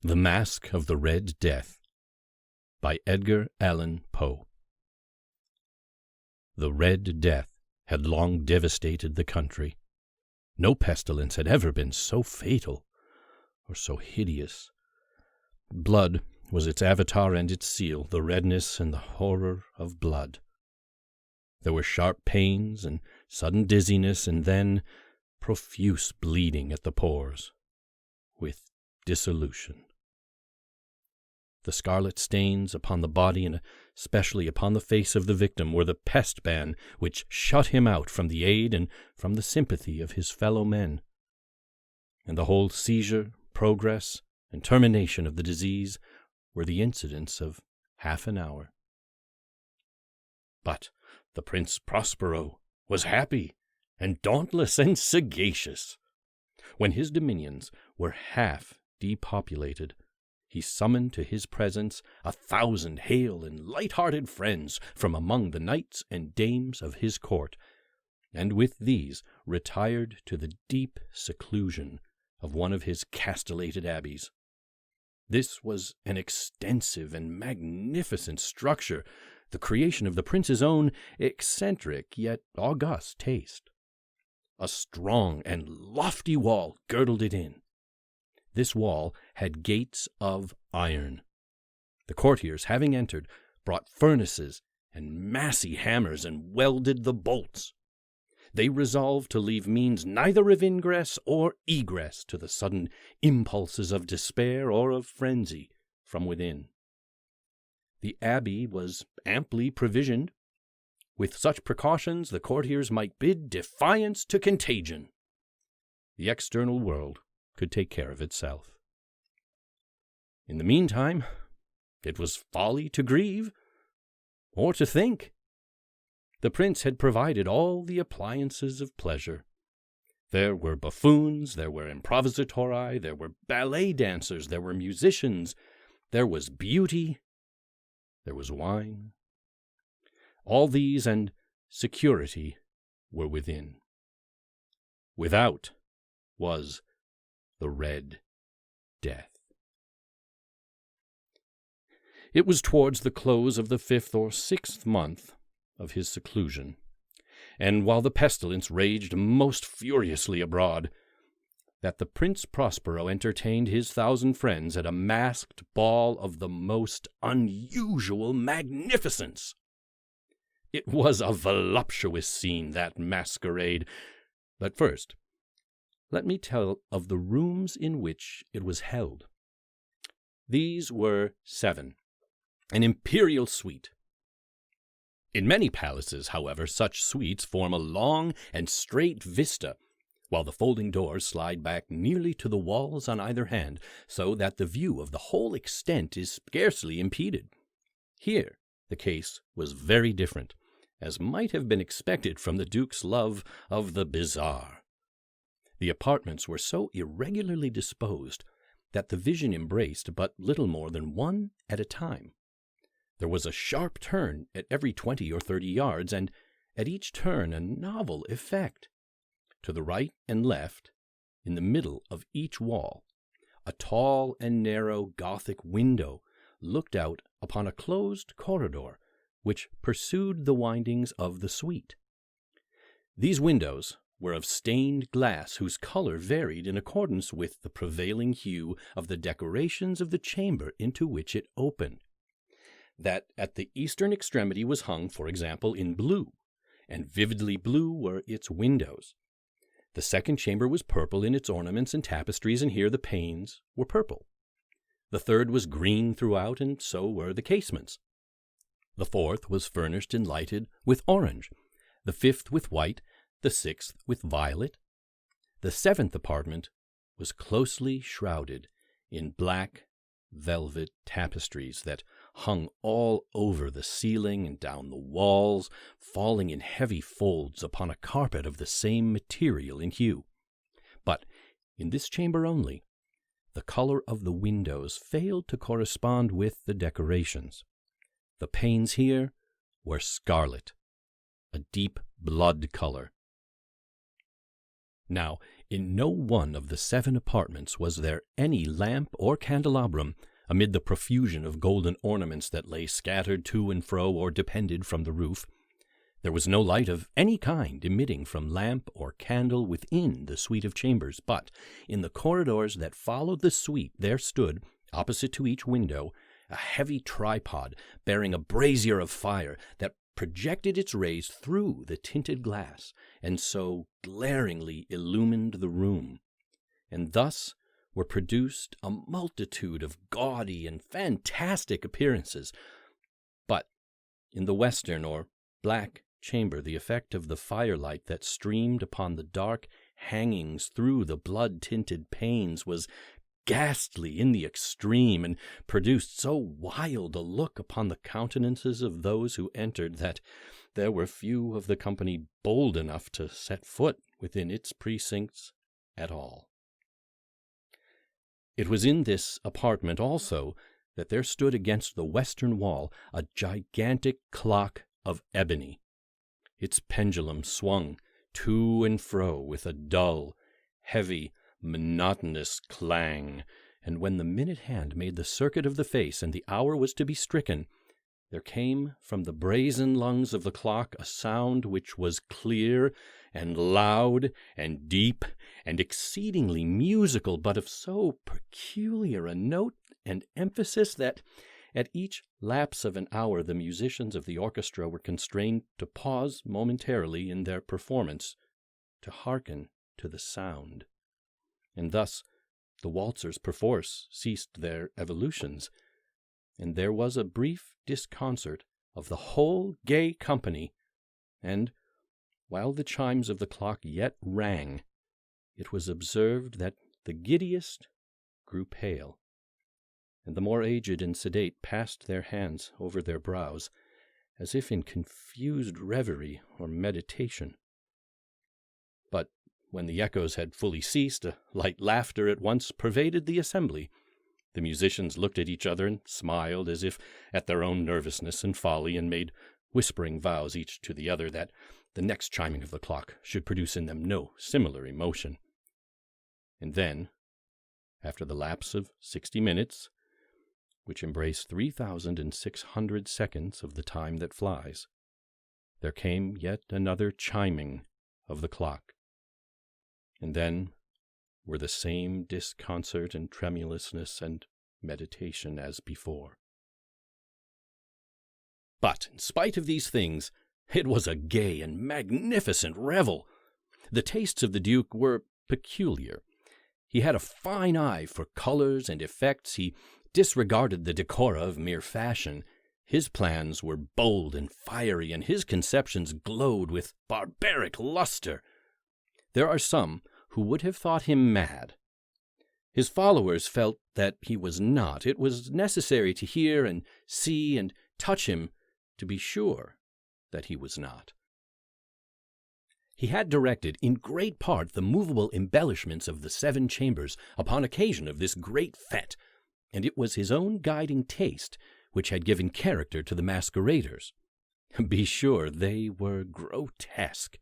The Masque of the Red Death by Edgar Allan Poe. The Red Death had long devastated the country. No pestilence had ever been so fatal or so hideous. Blood was its avatar and its seal, the redness and the horror of blood. There were sharp pains and sudden dizziness, and then profuse bleeding at the pores, with dissolution. The scarlet stains upon the body and especially upon the face of the victim were the pest ban which shut him out from the aid and from the sympathy of his fellow men. And the whole seizure, progress, and termination of the disease were the incidents of half an hour. But the Prince Prospero was happy and dauntless and sagacious. When his dominions were half depopulated, he summoned to his presence 1,000 hale and light-hearted friends from among the knights and dames of his court, and with these retired to the deep seclusion of one of his castellated abbeys. This was an extensive and magnificent structure, the creation of the prince's own eccentric yet august taste. A strong and lofty wall girdled it in. This wall had gates of iron. The courtiers, having entered, brought furnaces and massy hammers and welded the bolts. They resolved to leave means neither of ingress or egress to the sudden impulses of despair or of frenzy from within. The abbey was amply provisioned. With such precautions, the courtiers might bid defiance to contagion. The external world could take care of itself. In the meantime, it was folly to grieve or to think. The prince had provided all the appliances of pleasure. There were buffoons, there were improvisatori, there were ballet dancers, there were musicians, there was beauty, there was wine. All these and security were within. Without was the Red Death. It was towards the close of the 5th or 6th month of his seclusion, and while the pestilence raged most furiously abroad, that the Prince Prospero entertained his 1,000 friends at a masked ball of the most unusual magnificence. It was a voluptuous scene, that masquerade. But first, let me tell of the rooms in which it was held. These were 7, an imperial suite. In many palaces, however, such suites form a long and straight vista, while the folding doors slide back nearly to the walls on either hand, so that the view of the whole extent is scarcely impeded. Here the case was very different, as might have been expected from the Duke's love of the bizarre. The apartments were so irregularly disposed that the vision embraced but little more than one at a time. There was a sharp turn at every 20 or 30 yards, and at each turn a novel effect. To the right and left, in the middle of each wall, a tall and narrow Gothic window looked out upon a closed corridor which pursued the windings of the suite. These windows were of stained glass whose color varied in accordance with the prevailing hue of the decorations of the chamber into which it opened. That at the eastern extremity was hung, for example, in blue, and vividly blue were its windows. The second chamber was purple in its ornaments and tapestries, and here the panes were purple. The third was green throughout, and so were the casements. The fourth was furnished and lighted with orange, the fifth with white, the 6th with violet. The 7th apartment was closely shrouded in black velvet tapestries that hung all over the ceiling and down the walls, falling in heavy folds upon a carpet of the same material and hue. But in this chamber only, the color of the windows failed to correspond with the decorations. The panes here were scarlet, a deep blood color. Now, In no one of the 7 apartments was there any lamp or candelabrum amid the profusion of golden ornaments that lay scattered to and fro or depended from the roof. There was no light of any kind emitting from lamp or candle within the suite of chambers, but in the corridors that followed the suite there stood, opposite to each window, a heavy tripod bearing a brazier of fire that projected its rays through the tinted glass, and so glaringly illumined the room. And thus were produced a multitude of gaudy and fantastic appearances. But in the western or black chamber, the effect of the firelight that streamed upon the dark hangings through the blood-tinted panes was ghastly in the extreme, and produced so wild a look upon the countenances of those who entered that there were few of the company bold enough to set foot within its precincts at all. It was in this apartment also that there stood against the western wall a gigantic clock of ebony. Its pendulum swung to and fro with a dull, heavy, monotonous clang, and when the minute hand made the circuit of the face and the hour was to be stricken, there came from the brazen lungs of the clock a sound which was clear and loud and deep and exceedingly musical, but of so peculiar a note and emphasis that at each lapse of an hour the musicians of the orchestra were constrained to pause momentarily in their performance to hearken to the sound. And thus the waltzers perforce ceased their evolutions, and there was a brief disconcert of the whole gay company, and, while the chimes of the clock yet rang, it was observed that the giddiest grew pale, and the more aged and sedate passed their hands over their brows, as if in confused reverie or meditation. But when the echoes had fully ceased, a light laughter at once pervaded the assembly. The musicians looked at each other and smiled as if at their own nervousness and folly, and made whispering vows each to the other that the next chiming of the clock should produce in them no similar emotion. And then, after the lapse of 60 minutes, which embrace 3,600 seconds of the time that flies, there came yet another chiming of the clock. And then were the same disconcert and tremulousness and meditation as before. But, in spite of these things, it was a gay and magnificent revel. The tastes of the Duke were peculiar. He had a fine eye for colors and effects. He disregarded the decora of mere fashion. His plans were bold and fiery, and his conceptions glowed with barbaric luster. There are some who would have thought him mad. His followers felt that he was not. It was necessary to hear and see and touch him to be sure that he was not. He had directed in great part the movable embellishments of the 7 chambers upon occasion of this great fete, and it was his own guiding taste which had given character to the masqueraders. Be sure they were grotesque.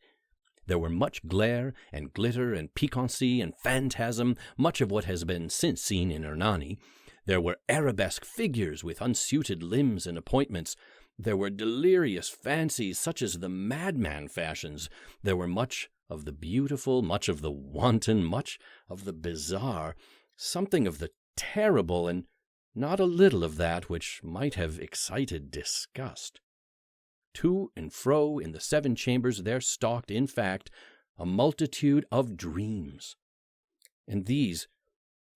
There were much glare and glitter and piquancy and phantasm, much of what has been since seen in Hernani. There were arabesque figures with unsuited limbs and appointments. There were delirious fancies such as the madman fashions. There were much of the beautiful, much of the wanton, much of the bizarre, something of the terrible, and not a little of that which might have excited disgust. To and fro in the 7 chambers there stalked, in fact, a multitude of dreams. And these,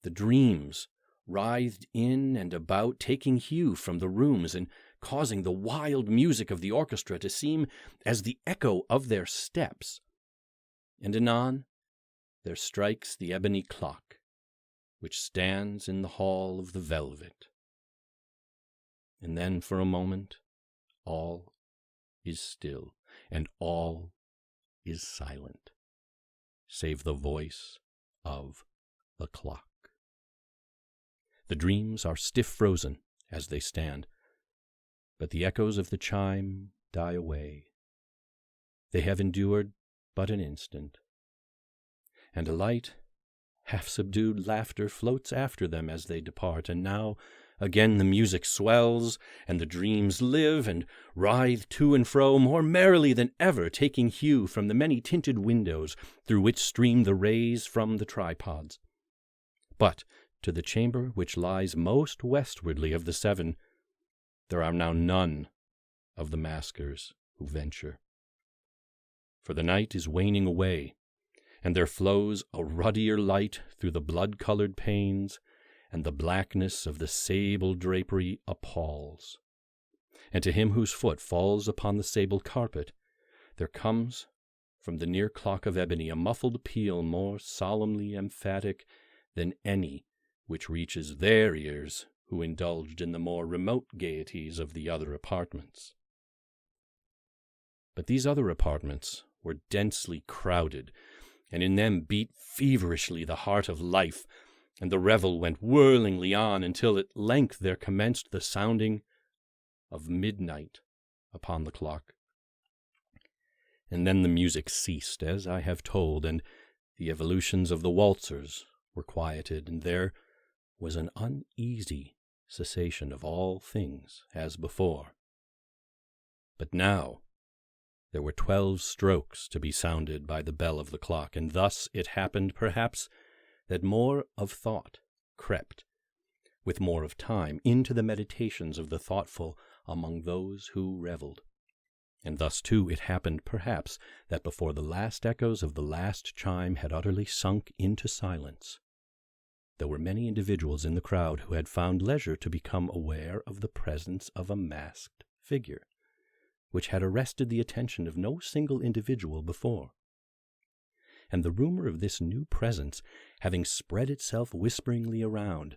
the dreams, writhed in and about, taking hue from the rooms and causing the wild music of the orchestra to seem as the echo of their steps. And anon there strikes the ebony clock, which stands in the hall of the velvet. And then for a moment all is still, and all is silent, save the voice of the clock. The dreams are stiff frozen as they stand, but the echoes of the chime die away. They have endured but an instant. and a light, half-subdued laughter floats after them as they depart, and now again the music swells, and the dreams live and writhe to and fro more merrily than ever, taking hue from the many-tinted windows through which stream the rays from the tripods. But to the chamber which lies most westwardly of the 7, there are now none of the maskers who venture. For the night is waning away, and there flows a ruddier light through the blood-colored panes, and the blackness of the sable drapery appalls. And to him whose foot falls upon the sable carpet, there comes from the near clock of ebony a muffled peal more solemnly emphatic than any which reaches their ears who indulged in the more remote gaieties of the other apartments. But these other apartments were densely crowded, and in them beat feverishly the heart of life, and the revel went whirlingly on until at length there commenced the sounding of midnight upon the clock. And then the music ceased, as I have told, and the evolutions of the waltzers were quieted, and there was an uneasy cessation of all things as before. But now there were 12 strokes to be sounded by the bell of the clock, and thus it happened, perhaps, that more of thought crept, with more of time, into the meditations of the thoughtful among those who revelled. And thus, too, it happened, perhaps, that before the last echoes of the last chime had utterly sunk into silence, there were many individuals in the crowd who had found leisure to become aware of the presence of a masked figure, which had arrested the attention of no single individual before. And the rumor of this new presence having spread itself whisperingly around,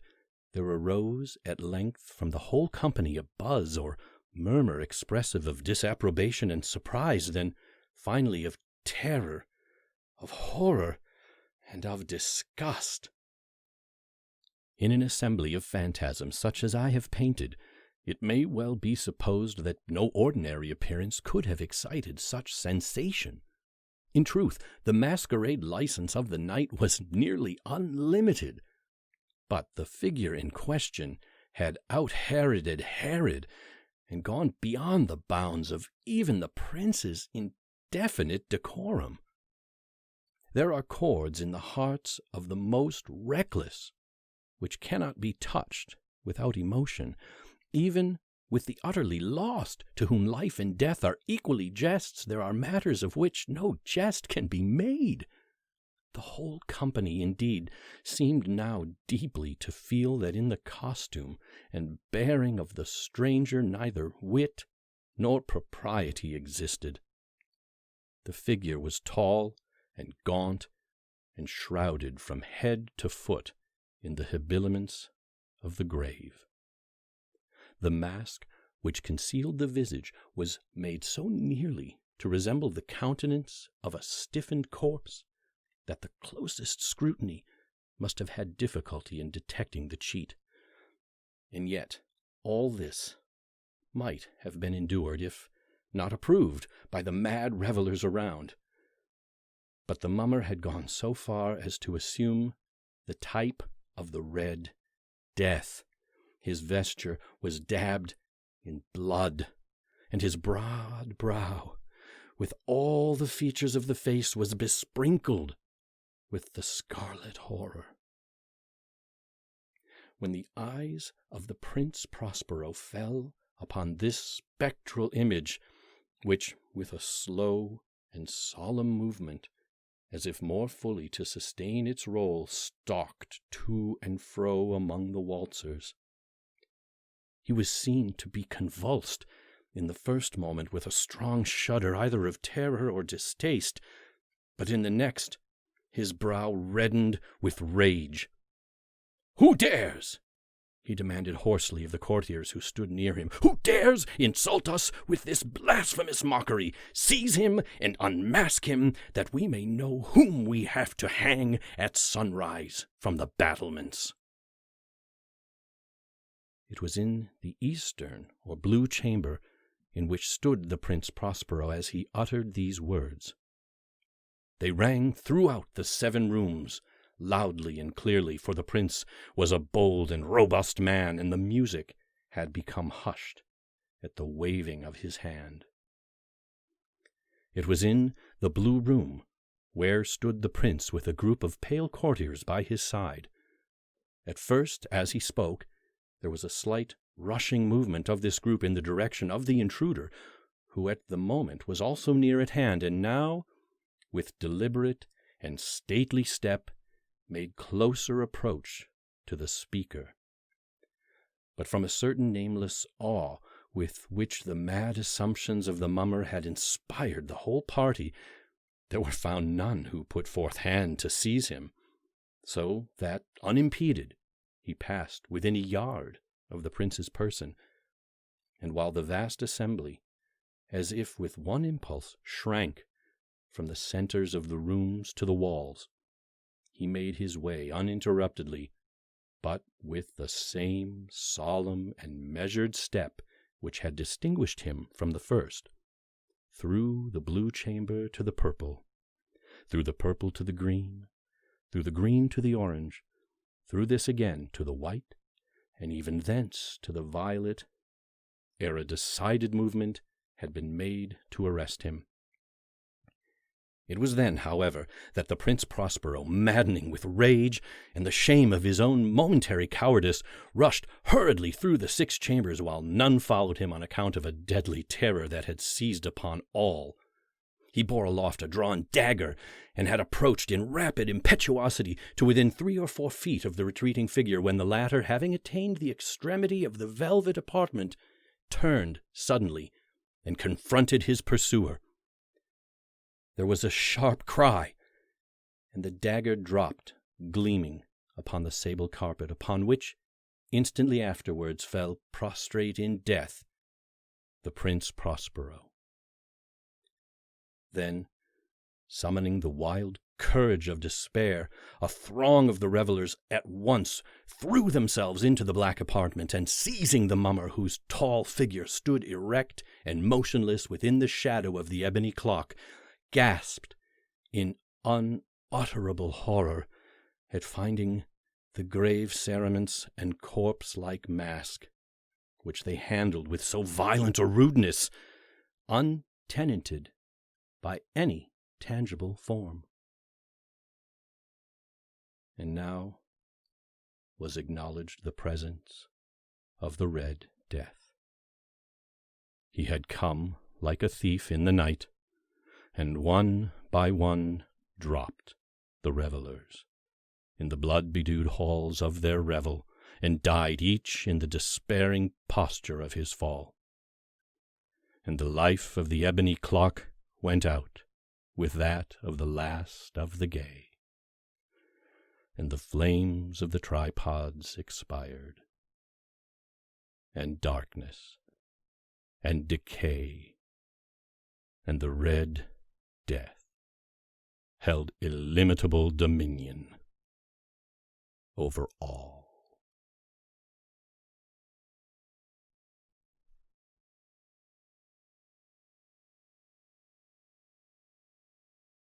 there arose at length from the whole company a buzz or murmur expressive of disapprobation and surprise, then finally of terror, of horror, and of disgust. In an assembly of phantasms such as I have painted, it may well be supposed that no ordinary appearance could have excited such sensation. In truth, the masquerade license of the night was nearly unlimited. But the figure in question had out-Heroded Herod, and gone beyond the bounds of even the prince's indefinite decorum. There are chords in the hearts of the most reckless which cannot be touched without emotion, even with the utterly lost, to whom life and death are equally jests. There are matters of which no jest can be made. The whole company, indeed, seemed now deeply to feel that in the costume and bearing of the stranger neither wit nor propriety existed. The figure was tall and gaunt, and shrouded from head to foot in the habiliments of the grave. The mask which concealed the visage was made so nearly to resemble the countenance of a stiffened corpse that the closest scrutiny must have had difficulty in detecting the cheat. And yet all this might have been endured, if not approved, by the mad revellers around. But the mummer had gone so far as to assume the type of the Red Death. His vesture was dabbed in blood, and his broad brow, with all the features of the face, was besprinkled with the scarlet horror. When the eyes of the Prince Prospero fell upon this spectral image, which, with a slow and solemn movement, as if more fully to sustain its role, stalked to and fro among the waltzers, he was seen to be convulsed in the first moment with a strong shudder either of terror or distaste, but in the next his brow reddened with rage. "Who dares?" he demanded hoarsely of the courtiers who stood near him. "Who dares insult us with this blasphemous mockery? Seize him and unmask him, that we may know whom we have to hang at sunrise from the battlements." It was in the eastern or blue chamber in which stood the Prince Prospero as he uttered these words. They rang throughout the 7 rooms, loudly and clearly, for the prince was a bold and robust man, and the music had become hushed at the waving of his hand. It was in the blue room, where stood the prince with a group of pale courtiers by his side. At first, as he spoke, there was a slight rushing movement of this group in the direction of the intruder, who at the moment was also near at hand, and now, with deliberate and stately step, made closer approach to the speaker. But from a certain nameless awe with which the mad assumptions of the mummer had inspired the whole party, there were found none who put forth hand to seize him, so that, unimpeded, he passed within a yard of the prince's person, and while the vast assembly, as if with one impulse, shrank from the centers of the rooms to the walls, he made his way uninterruptedly, but with the same solemn and measured step which had distinguished him from the first, through the blue chamber to the purple, through the purple to the green, through the green to the orange, through this again to the white, and even thence to the violet, ere a decided movement had been made to arrest him. It was then, however, that the Prince Prospero, maddening with rage and the shame of his own momentary cowardice, rushed hurriedly through the 6 chambers, while none followed him on account of a deadly terror that had seized upon all. He bore aloft a drawn dagger, and had approached in rapid impetuosity to within 3 or 4 feet of the retreating figure, when the latter, having attained the extremity of the velvet apartment, turned suddenly and confronted his pursuer. There was a sharp cry, and the dagger dropped, gleaming, upon the sable carpet, upon which, instantly afterwards, fell prostrate in death the Prince Prospero. Then, summoning the wild courage of despair, a throng of the revelers at once threw themselves into the black apartment, and seizing the mummer, whose tall figure stood erect and motionless within the shadow of the ebony clock, gasped in unutterable horror at finding the grave cerements and corpse-like mask, which they handled with so violent a rudeness, untenanted by any tangible form. And now was acknowledged the presence of the Red Death. He had come like a thief in the night, and one by one dropped the revelers in the blood-bedewed halls of their revel, and died each in the despairing posture of his fall. And the life of the ebony clock went out with that of the last of the gay, and the flames of the tripods expired, and darkness and decay and the Red Death held illimitable dominion over all.